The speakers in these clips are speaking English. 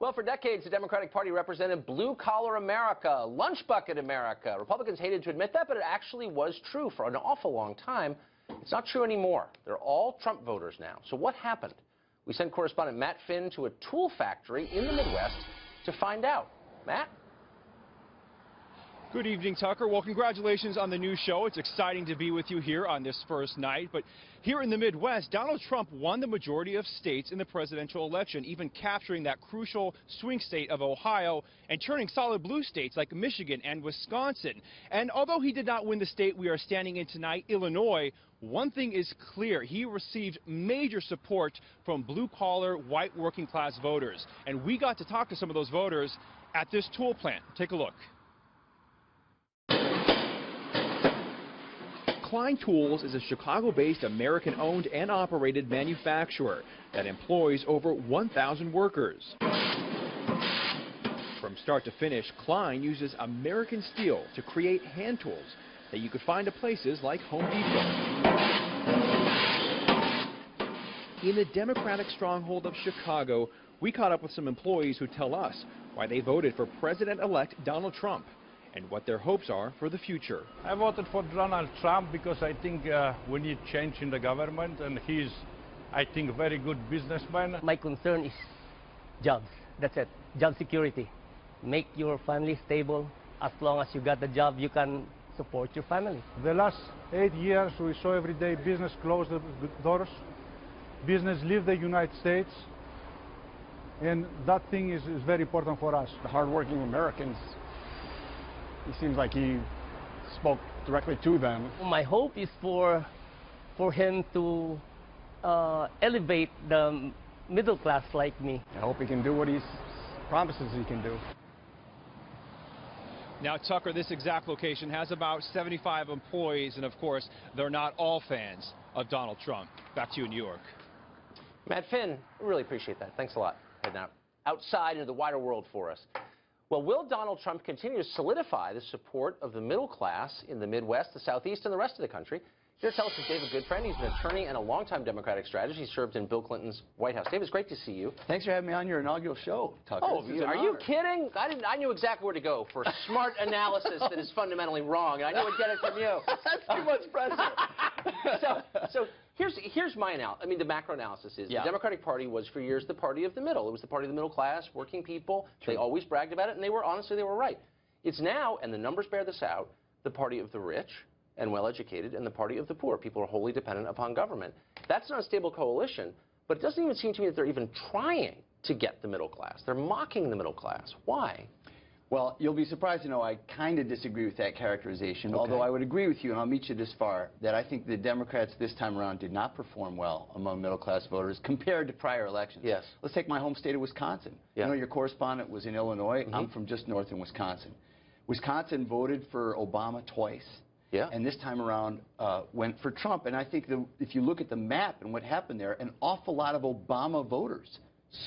Well, for decades, the Democratic Party represented blue-collar America, lunch bucket America. Republicans hated to admit that, but it actually was true for an awful long time. It's not true anymore. They're all Trump voters now. So what happened? We sent correspondent Matt Finn to a tool factory in the Midwest to find out. Matt? Good evening, Tucker. Well, congratulations on the new show. It's exciting to be with you here on this first night. But here in the Midwest, Donald Trump won the majority of states in the presidential election, even capturing that crucial swing state of Ohio and turning solid blue states like Michigan and Wisconsin. And although he did not win the state we are standing in tonight, Illinois, one thing is clear. He received major support from blue-collar, white working-class voters. And we got to talk to some of those voters at this tool plant. Take a look. Klein Tools is a Chicago-based, American-owned and operated manufacturer that employs over 1,000 workers. From start to finish, Klein uses American steel to create hand tools that you could find at places like Home Depot. In the Democratic stronghold of Chicago, we caught up with some employees who tell us why they voted for President-elect Donald Trump and what their hopes are for the future. I voted for Donald Trump because I think we need change in the government, and he's, I think, a very good businessman. My concern is jobs. That's it. Job security. Make your family stable. As long as you got the job, you can support your family. The last 8 years, we saw every day business close the doors, business leave the United States, and that thing is very important for us. The hardworking Americans, he seems like he spoke directly to them. My hope is for him to elevate the middle class like me. I hope he can do what he promises he can do. Now, Tucker, this exact location has about 75 employees, and of course, they're not all fans of Donald Trump. Back to you in New York. Matt Finn, I really appreciate that. Thanks a lot. Heading outside into the wider world for us. Well, will Donald Trump continue to solidify the support of the middle class in the Midwest, the Southeast, and the rest of the country? Here to tell us is David Goodfriend. He's an attorney and a longtime Democratic strategist. He served in Bill Clinton's White House. David, it's great to see you. Thanks for having me on your inaugural show, Tucker. Oh, are you kidding? I knew exactly where to go for smart analysis that is fundamentally wrong, and I knew I'd get it from you. That's too much pressure. So here's my analysis. I mean, the macro analysis is the Democratic Party was for years the party of the middle. It was the party of the middle class, working people. True. They always bragged about it, and they were right. It's now, and the numbers bear this out, the party of the rich and well-educated, and the party of the poor. People are wholly dependent upon government. That's an unstable coalition, but it doesn't even seem to me that they're even trying to get the middle class. They're mocking the middle class. Why? Well, you'll be surprised to know I kind of disagree with that characterization, although I would agree with you, and I'll meet you this far, that I think the Democrats this time around did not perform well among middle-class voters compared to prior elections. Yes. Let's take my home state of Wisconsin. Yeah. You know, your correspondent was in Illinois. Mm-hmm. I'm from just north in Wisconsin. Wisconsin voted for Obama twice. Yeah. And this time around went for Trump. And I think if you look at the map and what happened there, an awful lot of Obama voters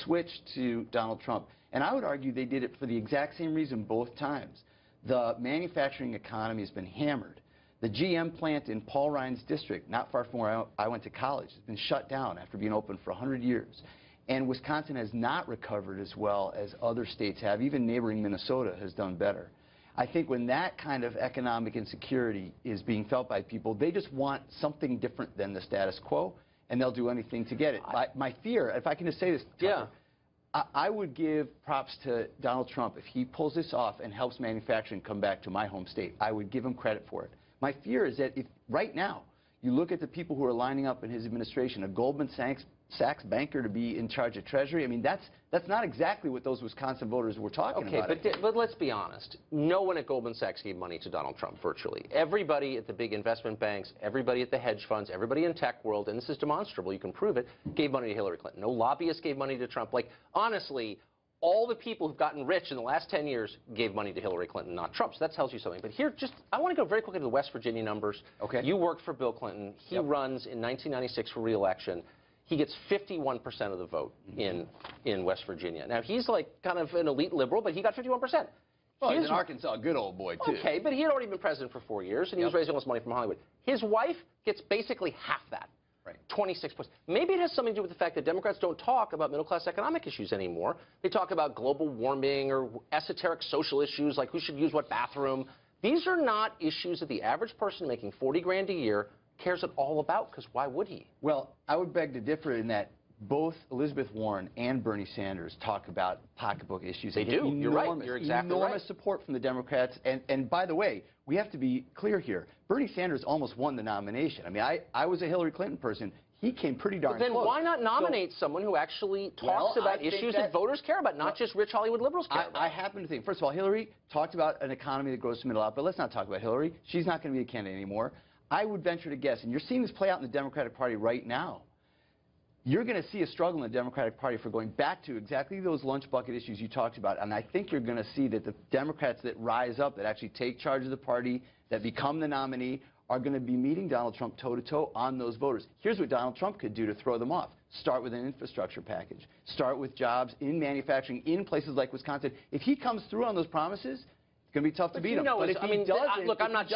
switched to Donald Trump. And I would argue they did it for the exact same reason both times. The manufacturing economy has been hammered. The GM plant in Paul Ryan's district, not far from where I went to college, has been shut down after being open for 100 years. And Wisconsin has not recovered as well as other states have. Even neighboring Minnesota has done better. I think when that kind of economic insecurity is being felt by people, they just want something different than the status quo, and they'll do anything to get it. My fear, if I can just say this, Tucker, I would give props to Donald Trump if he pulls this off and helps manufacturing come back to my home state. I would give him credit for it. My fear is that if right now you look at the people who are lining up in his administration, a Goldman Sachs banker to be in charge of Treasury, I mean, that's not exactly what those Wisconsin voters were talking about. Okay, but let's be honest. No one at Goldman Sachs gave money to Donald Trump, virtually. Everybody at the big investment banks, everybody at the hedge funds, everybody in tech world, and this is demonstrable, you can prove it, gave money to Hillary Clinton. No lobbyists gave money to Trump. Like, honestly, all the people who've gotten rich in the last 10 years gave money to Hillary Clinton, not Trump. So that tells you something. But here, I want to go very quickly to the West Virginia numbers. Okay. You worked for Bill Clinton. He runs in 1996 for re-election. He gets 51% of the vote in West Virginia. Now, he's like kind of an elite liberal, but he got 51%. Well, he's in Arkansas, a good old boy, too. Okay, but he had already been president for 4 years, and he was raising all this money from Hollywood. His wife gets basically half that. 26 points. Maybe it has something to do with the fact that Democrats don't talk about middle-class economic issues anymore. They talk about global warming or esoteric social issues like who should use what bathroom. These are not issues that the average person making 40 grand a year cares at all about, because why would he? Well, I would beg to differ in that both Elizabeth Warren and Bernie Sanders talk about pocketbook issues. They do. You're right. You're exactly right. Enormous support from the Democrats. And by the way, we have to be clear here. Bernie Sanders almost won the nomination. I mean, I was a Hillary Clinton person. He came pretty darn close. Then why not nominate someone who actually talks about issues that voters care about, not just rich Hollywood liberals care about? I happen to think, first of all, Hillary talked about an economy that grows to middle out, but let's not talk about Hillary. She's not going to be a candidate anymore. I would venture to guess, and you're seeing this play out in the Democratic Party right now, you're going to see a struggle in the Democratic Party for going back to exactly those lunch bucket issues you talked about. And I think you're going to see that the Democrats that rise up, that actually take charge of the party, that become the nominee, are going to be meeting Donald Trump toe-to-toe on those voters. Here's what Donald Trump could do to throw them off. Start with an infrastructure package. Start with jobs in manufacturing in places like Wisconsin. If he comes through on those promises, it's going to be tough to beat him. But if he doesn't, look, I'm not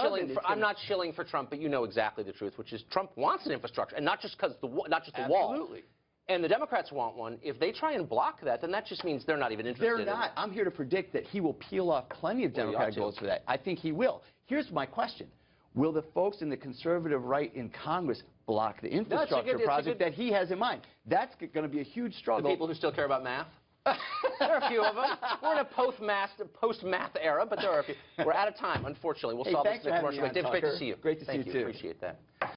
shilling for Trump, but you know exactly the truth, which is Trump wants an infrastructure, and not just because the wall. Absolutely. And the Democrats want one. If they try and block that, then that just means they're not even interested. They're not. I'm here to predict that he will peel off plenty of Democratic votes for that. I think he will. Here's my question. Will the folks in the conservative right in Congress block the infrastructure project that he has in mind? That's going to be a huge struggle. The people who still care about math? There are a few of them. We're in a post-math era, but there are a few. We're out of time, unfortunately. We'll solve this in the commercial break. Dave, great to see you. Great to see you, too. Appreciate that.